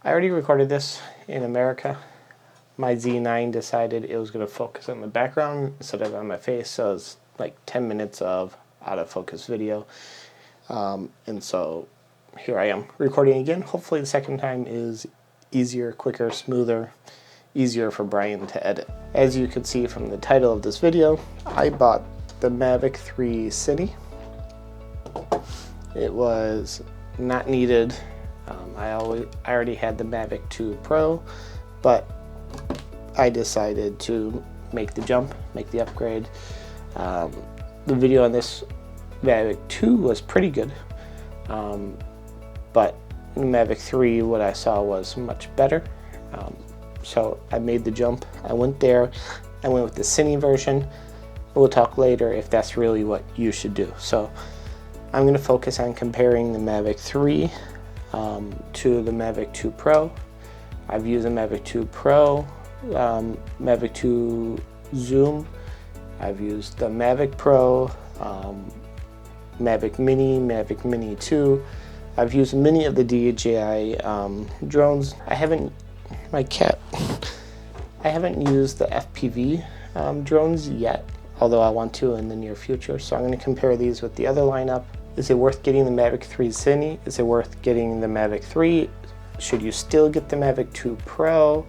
I already recorded this in America. My Z9 decided it was going to focus on the background instead of on my face, so it's like 10 minutes of out of focus video. And so here I am recording again. Hopefully the second time is easier, quicker, smoother, easier for Brian to edit. As you can see from the title of this video, I bought the Mavic 3 CINE. It was not needed. I already had the Mavic 2 Pro, but I decided to make the jump, make the upgrade. The video on this Mavic 2 was pretty good, but the Mavic 3, what I saw was much better. So I made the jump. I went there. I went with the CINE version. We'll talk later if that's really what you should do. So I'm going to focus on comparing the Mavic 3 to the Mavic 2 Pro. I've used the Mavic 2 Pro, Mavic 2 Zoom. I've used the Mavic Pro, Mavic Mini, Mavic Mini 2. I've used many of the DJI drones. I haven't used the FPV drones yet, although I want to in the near future. So I'm going to compare these with the other lineup. Is it worth getting the Mavic 3 CINE? Is it worth getting the Mavic 3? Should you still get the Mavic 2 Pro?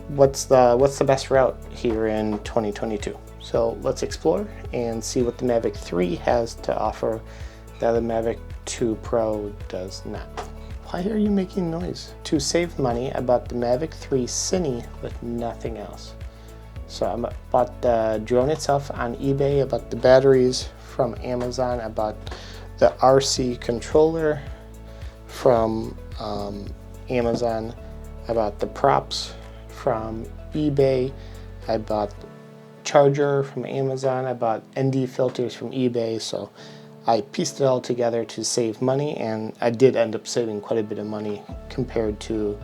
What's the best route here in 2022? So let's explore and see what the Mavic 3 has to offer that the Mavic 2 Pro does not. Why are you making noise? To save money, I bought the Mavic 3 CINE with nothing else. So I bought the drone itself on eBay. I bought the batteries from Amazon. I bought the RC controller from Amazon. I bought the props from eBay. I bought charger from Amazon. I bought ND filters from eBay. So I pieced it all together to save money, and I did end up saving quite a bit of money compared to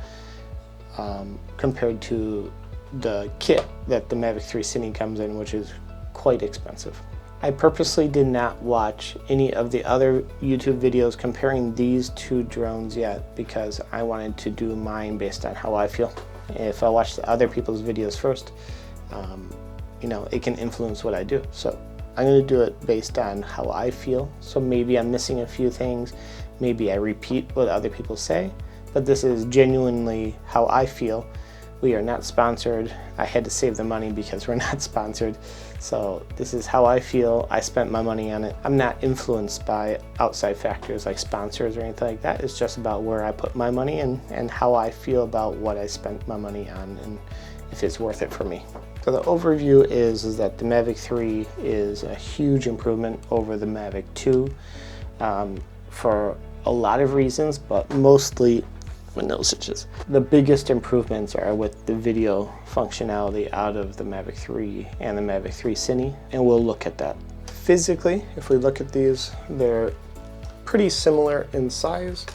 the kit that the Mavic 3 CINE comes in, which is quite expensive. I purposely did not watch any of the other YouTube videos comparing these two drones yet because I wanted to do mine based on how I feel. If I watch the other people's videos first, it can influence what I do. So I'm going to do it based on how I feel. So maybe I'm missing a few things. Maybe I repeat what other people say, but this is genuinely how I feel. We are not sponsored. I had to save the money because we're not sponsored. So this is how I feel. I spent my money on it. I'm not influenced by outside factors like sponsors or anything like that. It's just about where I put my money and how I feel about what I spent my money on and if it's worth it for me. So the overview is that the Mavic 3 is a huge improvement over the Mavic 2 for a lot of reasons, but mostly the biggest improvements are with the video functionality out of the Mavic 3 and the Mavic 3 CINE, and we'll look at that. Physically, if we look at these, they're pretty similar in size.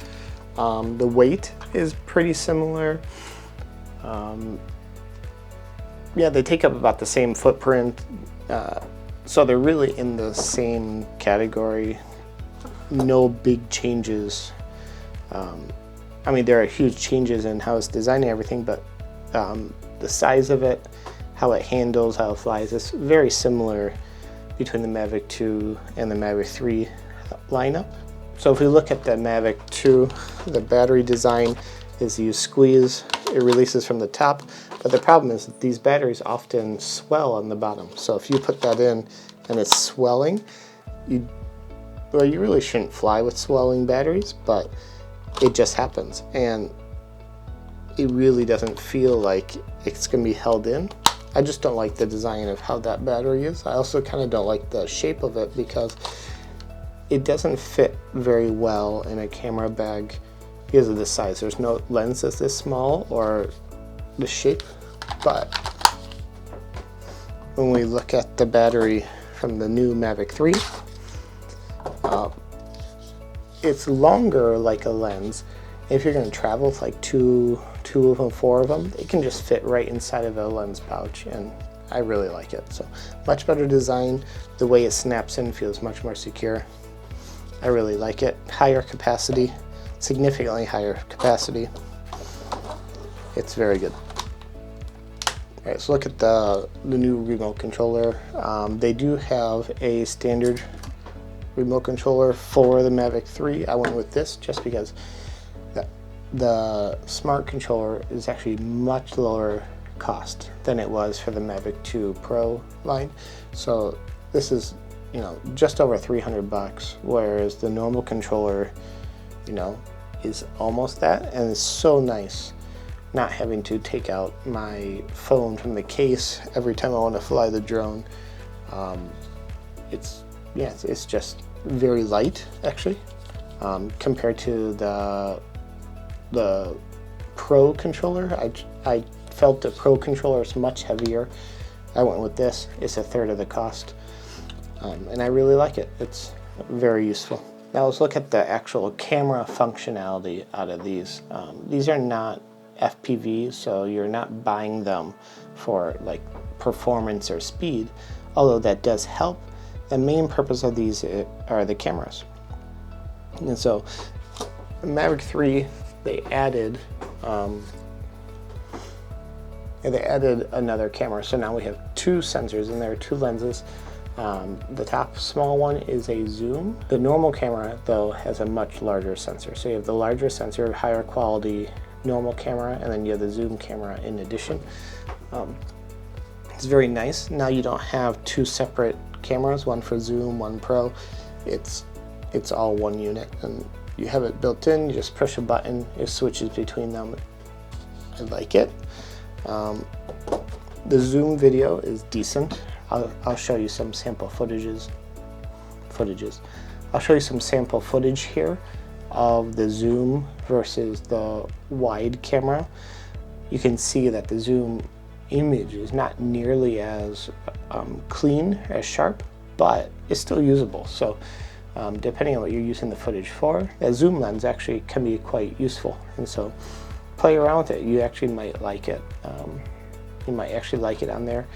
The weight is pretty similar. Yeah, they take up about the same footprint, so they're really in the same category. No big changes. There are huge changes in how it's designed and everything, but the size of it, how it handles, how it flies, is very similar between the Mavic 2 and the Mavic 3 lineup. So if we look at the Mavic 2, the battery design is you squeeze, it releases from the top, but the problem is that these batteries often swell on the bottom. So if you put that in and it's swelling, you really shouldn't fly with swelling batteries, but it just happens, and it really doesn't feel like it's going to be held in. I just don't like the design of how that battery is. I also kind of don't like the shape of it because it doesn't fit very well in a camera bag because of the size. There's no lens that's this small or the shape, but when we look at the battery from the new Mavic 3, it's longer like a lens. If you're going to travel with like two of them, 4 of them, it can just fit right inside of a lens pouch, and I really like it. So much better design. The way it snaps in feels much more secure. I really like it. Higher capacity, significantly higher capacity. It's very good. All right, so look at the new remote controller. They do have a standard remote controller for the Mavic 3. I went with this just because the Smart Controller is actually much lower cost than it was for the Mavic 2 Pro line. So this is, you know, just over $300, whereas the normal controller, you know, is almost that. And it's so nice not having to take out my phone from the case every time I want to fly the drone. It's just very light, actually, compared to the Pro controller. I felt the Pro controller is much heavier. I went with this. It's a third of the cost, and I really like it. It's very useful. Now let's look at the actual camera functionality out of these. These are not FPV, so you're not buying them for like performance or speed, although that does help. The main purpose of these are the cameras. And so Mavic 3, they added another camera. So now we have two sensors in there, two lenses. The top small one is a zoom. The normal camera, though, has a much larger sensor. So you have the larger sensor, higher quality normal camera, and then you have the zoom camera in addition. It's very nice. Now you don't have two separate cameras, one for zoom, one pro. It's all one unit, and you have it built in. You just push a button, it switches between them. I like it. The zoom video is decent. I'll show you some sample footages. I'll show you some sample footage here of the zoom versus the wide camera. You can see that the zoom image is not nearly as clean, as sharp, but it's still usable. So depending on what you're using the footage for, that zoom lens actually can be quite useful. And so play around with it. You actually might like it. You might actually like it on there.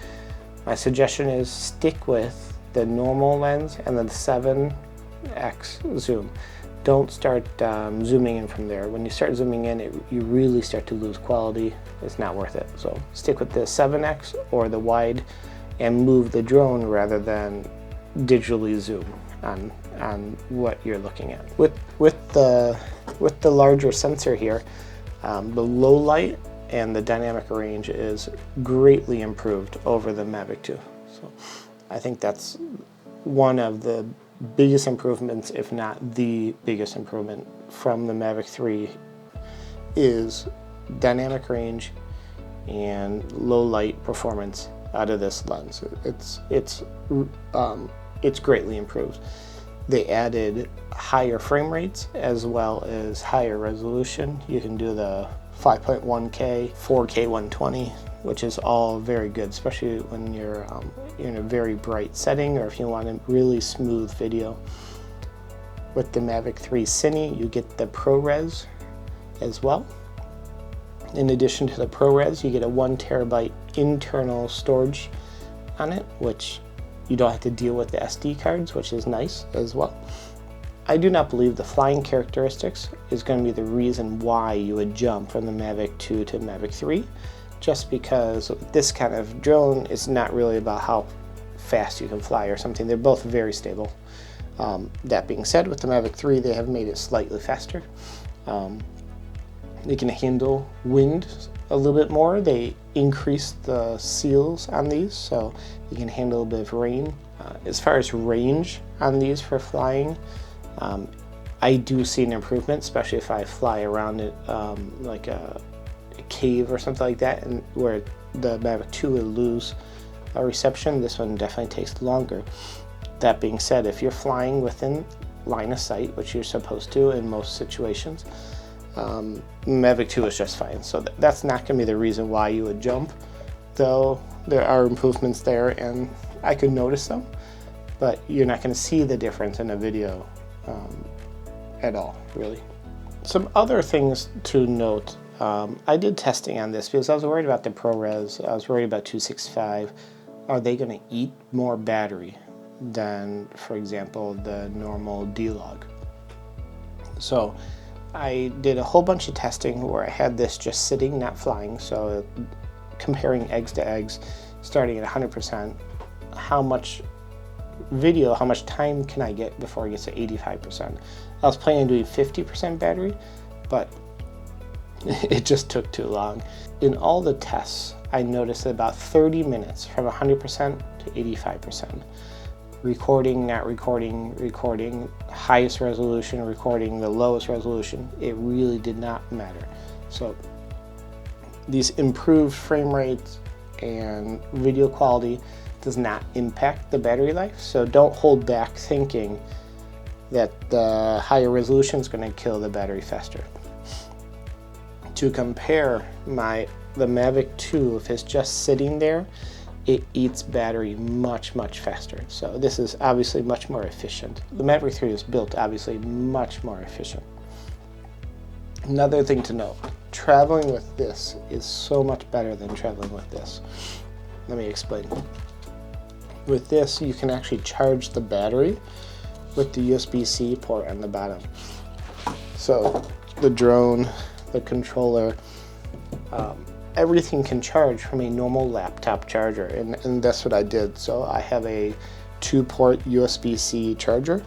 My suggestion is stick with the normal lens and then the 7x zoom. Don't start zooming in from there. When you start zooming in, you really start to lose quality. It's not worth it. So stick with the 7x or the wide and move the drone rather than digitally zoom on what you're looking at. With the larger sensor here, the low light and the dynamic range is greatly improved over the Mavic 2. So I think that's one of the biggest improvements, if not the biggest improvement from the Mavic 3, is dynamic range and low light performance out of this lens. It's greatly improved. They added higher frame rates as well as higher resolution. You can do the 5.1K, 4K 120, which is all very good, especially when you're in a very bright setting or if you want a really smooth video. With the Mavic 3 CINE, you get the ProRes as well. In addition to the ProRes, you get a 1 terabyte internal storage on it, which you don't have to deal with the SD cards, which is nice as well. I do not believe the flying characteristics is going to be the reason why you would jump from the Mavic 2 to Mavic 3, just because this kind of drone is not really about how fast you can fly or something. They're both very stable. That being said, with the Mavic 3, they have made it slightly faster. They can handle wind a little bit more. They increased the seals on these, so you can handle a bit of rain. As far as range on these for flying, I do see an improvement, especially if I fly around it like a cave or something like that, and where the Mavic 2 will lose a reception. This one definitely takes longer. That being said, if you're flying within line of sight, which you're supposed to in most situations, Mavic 2 is just fine. So that's not going to be the reason why you would jump, though there are improvements there and I could notice them, but you're not going to see the difference in a video at all, really. Some other things to note. I did testing on this because I was worried about the ProRes. I was worried about 265. Are they going to eat more battery than, for example, the normal D-Log? So I did a whole bunch of testing where I had this just sitting, not flying, so comparing eggs to eggs, starting at 100%, how much video, how much time can I get before it gets to 85%. I was planning on doing 50% battery, but it just took too long. In all the tests, I noticed that about 30 minutes from 100% to 85%. Recording, not recording, recording, highest resolution, recording, the lowest resolution, it really did not matter. So these improved frame rates and video quality does not impact the battery life, so don't hold back thinking that the higher resolution is going to kill the battery faster. To compare, the Mavic 2, if it's just sitting there, it eats battery much faster. So this is obviously much more efficient. The Mavic 3 is built obviously much more efficient. Another thing to note, traveling with this is so much better than traveling with this. Let me explain. With this, you can actually charge the battery with the USB-C port on the bottom. So the drone, the controller, everything can charge from a normal laptop charger, and that's what I did. So I have a 2-port USB-C charger,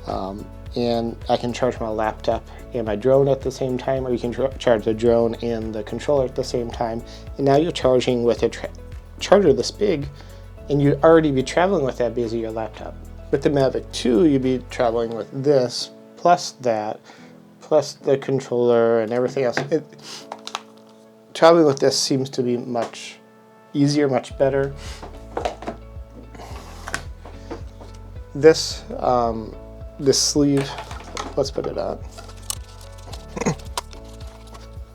and I can charge my laptop and my drone at the same time, or you can charge the drone and the controller at the same time. And now you're charging with a charger this big, and you'd already be traveling with that because of your laptop. With the Mavic 2, you'd be traveling with this, plus that, plus the controller and everything else. Traveling with this seems to be much easier, much better. This sleeve, let's put it on.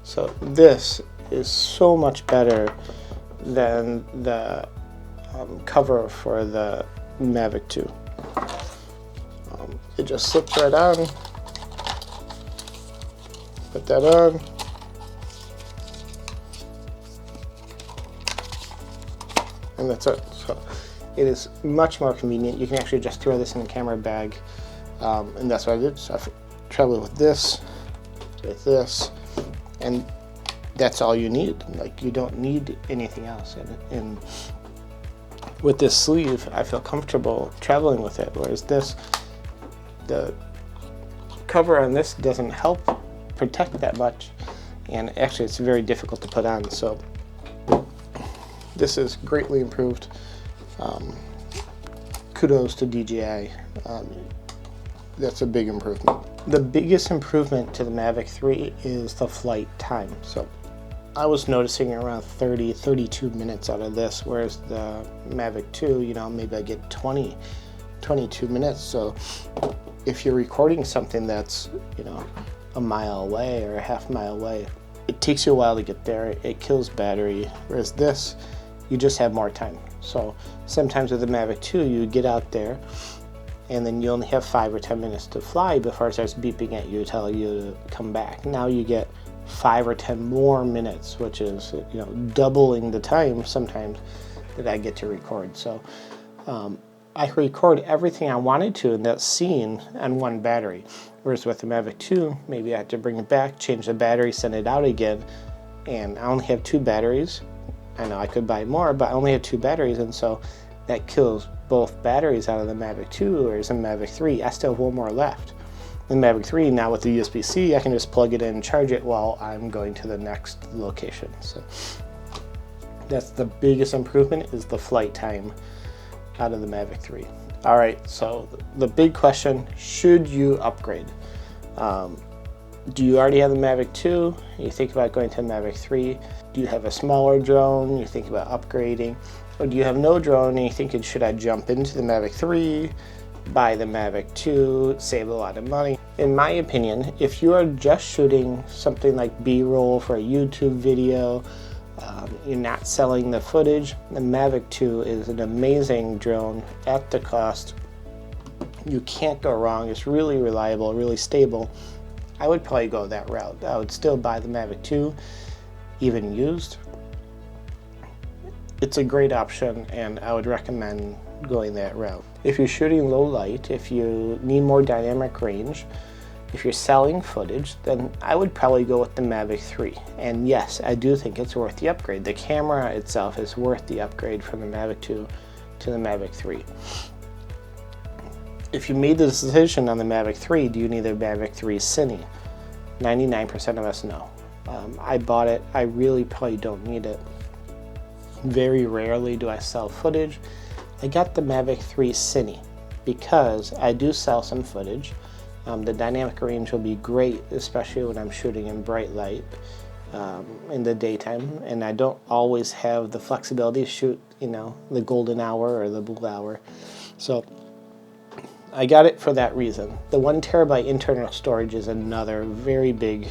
So this is so much better than the cover for the Mavic 2. It just slips right on. Put that on. And that's it. So it is much more convenient. You can actually just throw this in a camera bag, and that's what I did. So I traveled with this, and that's all you need. Like, you don't need anything else. And with this sleeve, I feel comfortable traveling with it. Whereas this, the cover on this doesn't help protect that much, and actually it's very difficult to put on. So this is greatly improved. Kudos to DJI. That's a big improvement. The biggest improvement to the Mavic 3 is the flight time. So I was noticing around 32 minutes out of this, whereas the Mavic 2, maybe I get 22 minutes. So if you're recording something that's, a mile away or a half mile away, it takes you a while to get there. It kills battery, whereas this, you just have more time. So sometimes with the Mavic 2, you get out there and then you only have 5 or 10 minutes to fly before it starts beeping at you, telling you to come back. Now you get 5 or 10 more minutes, which is, doubling the time sometimes that I get to record. So I record everything I wanted to in that scene on one battery. Whereas with the Mavic 2, maybe I have to bring it back, change the battery, send it out again, and I only have 2 batteries. I know I could buy more, but I only have 2 batteries, and so that kills both batteries out of the Mavic 2, whereas in Mavic 3, I still have 1 more left. In Mavic 3, now with the USB-C, I can just plug it in and charge it while I'm going to the next location. So that's the biggest improvement, is the flight time out of the Mavic 3. All right, so the big question, should you upgrade? Do you already have the Mavic 2? You think about going to the Mavic 3? Do you have a smaller drone? You think about upgrading? Or do you have no drone and you think, should I jump into the Mavic 3, buy the Mavic 2, save a lot of money? In my opinion, if you are just shooting something like B-roll for a YouTube video, you're not selling the footage, the Mavic 2 is an amazing drone at the cost. You can't go wrong. It's really reliable, really stable. I would probably go that route. I would still buy the Mavic 2, even used. It's a great option, and I would recommend going that route. If you're shooting low light, if you need more dynamic range, If you're selling footage, then I would probably go with the Mavic 3. And yes, I do think it's worth the upgrade. The camera itself is worth the upgrade from the Mavic 2 to the Mavic 3. If you made the decision on the Mavic 3, do you need the Mavic 3 Cine? 99% of us know. I bought it. I really probably don't need it. Very rarely do I sell footage. I got the Mavic 3 Cine because I do sell some footage. The dynamic range will be great, especially when I'm shooting in bright light in the daytime, and I don't always have the flexibility to shoot, the golden hour or the blue hour. So I got it for that reason. The 1 terabyte internal storage is another very big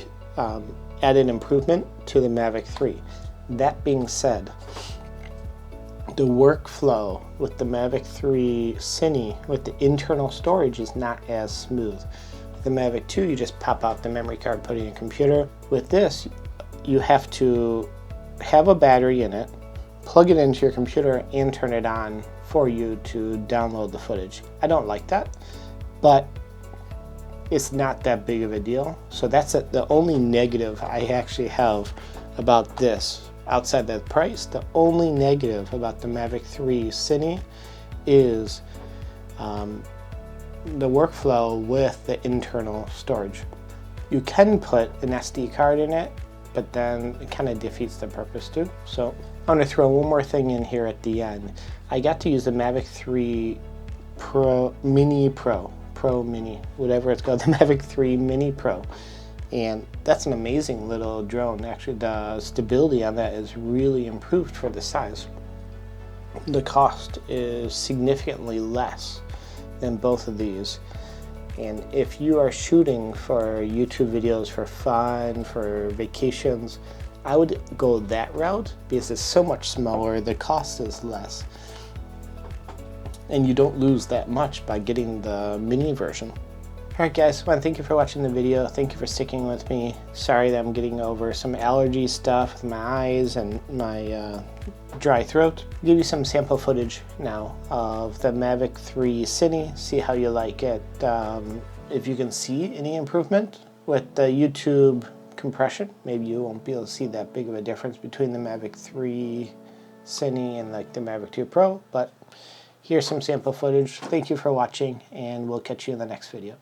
added improvement to the Mavic 3. That being said, the workflow with the Mavic 3 Cine with the internal storage is not as smooth. With the Mavic 2, you just pop out the memory card, put it in your computer. With this, you have to have a battery in it, plug it into your computer, and turn it on for you to download the footage. I don't like that, but it's not that big of a deal. So that's the only negative I actually have about this. Outside the price, the only negative about the Mavic 3 Cine is the workflow with the internal storage. You can put an SD card in it, but then it kind of defeats the purpose too. So I'm going to throw one more thing in here at the end. I got to use the Mavic 3 Pro Mini, whatever it's called, the Mavic 3 Mini Pro. And that's an amazing little drone. Actually, the stability on that is really improved for the size. The cost is significantly less than both of these. And if you are shooting for YouTube videos for fun, for vacations, I would go that route because it's so much smaller, the cost is less. And you don't lose that much by getting the mini version. Alright guys, I want to thank you for watching the video. Thank you for sticking with me. Sorry that I'm getting over some allergy stuff with my eyes and my dry throat. I'll give you some sample footage now of the Mavic 3 Cine. See how you like it. If you can see any improvement with the YouTube compression. Maybe you won't be able to see that big of a difference between the Mavic 3 Cine and like the Mavic 2 Pro, but here's some sample footage. Thank you for watching, and we'll catch you in the next video.